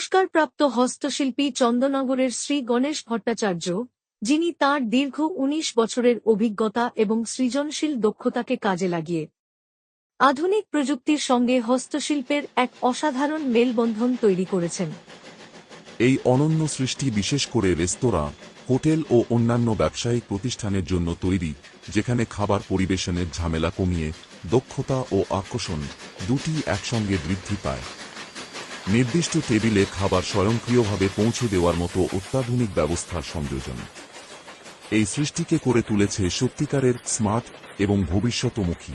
পুরস্কারপ্রাপ্ত হস্তশিল্পী চন্দননগরের শ্রী গণেশ ভট্টাচার্য, যিনি তাঁর দীর্ঘ ১৯ বছরের অভিজ্ঞতা এবং সৃজনশীল দক্ষতাকে কাজে লাগিয়ে আধুনিক প্রযুক্তির সঙ্গে হস্তশিল্পের এক অসাধারণ মেলবন্ধন তৈরি করেছেন। এই অনন্য সৃষ্টি বিশেষ করে রেস্তোরাঁ, হোটেল ও অন্যান্য ব্যবসায়িক প্রতিষ্ঠানের জন্য তৈরি, যেখানে খাবার পরিবেশনের ঝামেলা কমিয়ে দক্ষতা ও আকর্ষণ দুটি একসঙ্গে বৃদ্ধি পায়। নির্দিষ্ট টেবিলে খাবার স্বয়ংক্রিয়ভাবে পৌঁছে দেওয়ার মতো অত্যাধুনিক ব্যবস্থার সংযোজন এই সৃষ্টিকে করে তুলেছে সত্যিকারের স্মার্ট এবং ভবিষ্যতমুখী।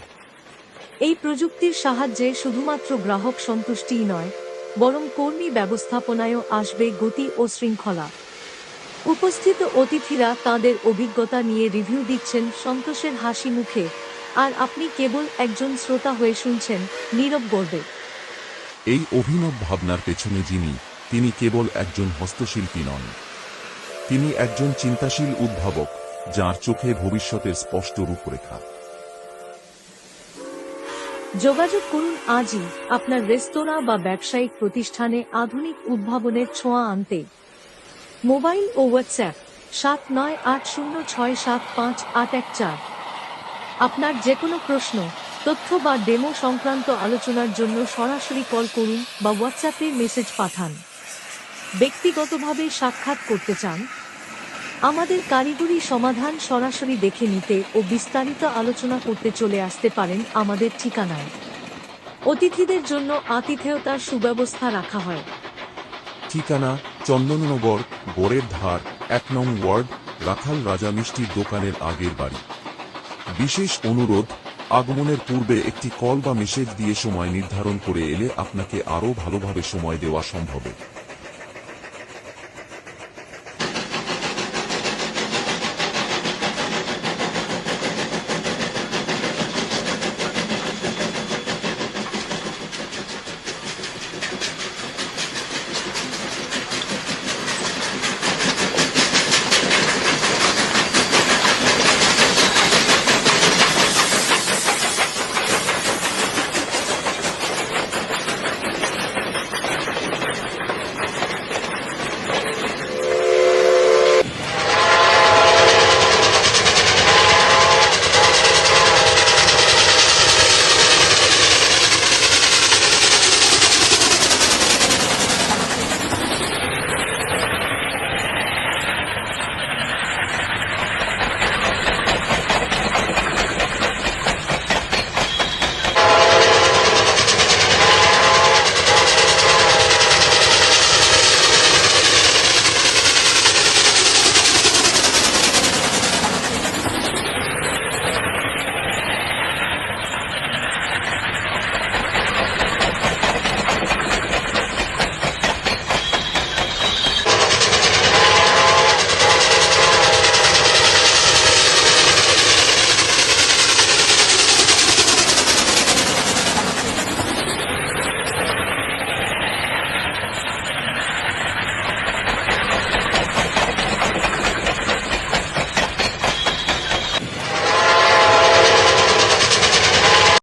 এই প্রযুক্তির সাহায্যে শুধুমাত্র গ্রাহক সন্তুষ্টিই নয়, বরং কর্মী ব্যবস্থাপনায়ও আসবে গতি ও শৃঙ্খলা। উপস্থিত অতিথিরা তাঁদের অভিজ্ঞতা নিয়ে রিভিউ দিচ্ছেন সন্তোষের হাসি মুখে, আর আপনি কেবল একজন শ্রোতা হয়ে শুনছেন নীরব গর্বে। এই অভিনব ভাবনার পেছনে তিনি কেবল একজন হস্তশিল্পী নন, তিনি একজন চিন্তাশীল উদ্ভাবক, যার চোখে ভবিষ্যতের স্পষ্ট রূপরেখা। যোগাযোগ করুন আজই আপনার রেস্তোরাঁ বা ব্যবসায়িক প্রতিষ্ঠানে আধুনিক উদ্ভাবনের ছোঁয়া আনতে। মোবাইল ও হোয়াটসঅ্যাপ 7980675814। আপনার যেকোনো প্রশ্ন, তথ্য বা ডেমো সংক্রান্ত আলোচনার জন্য সরাসরি কল করুন বা হোয়াটসঅ্যাপে মেসেজ পাঠান। ব্যক্তিগতভাবে সাক্ষাৎ করতে চান? আমাদের কারিগরি সমাধান সরাসরি দেখে নিতে ও বিস্তারিত আলোচনা করতে চলে আসতে পারেন আমাদের ঠিকানায়। অতিথিদের জন্য আতিথেয়তার সুব্যবস্থা রাখা হয়। ঠিকানা: চন্দননগর, গোড়ের ধার, ১ নং ওয়ার্ড, রাখাল রাজা মিষ্টির দোকানের আগের বাড়ি। বিশেষ অনুরোধ, আগমনের পূর্বে একটি কল বা মেসেজ দিয়ে সময় নির্ধারণ করে এলে আপনাকে আরও ভালোভাবে সময় দেওয়া সম্ভব।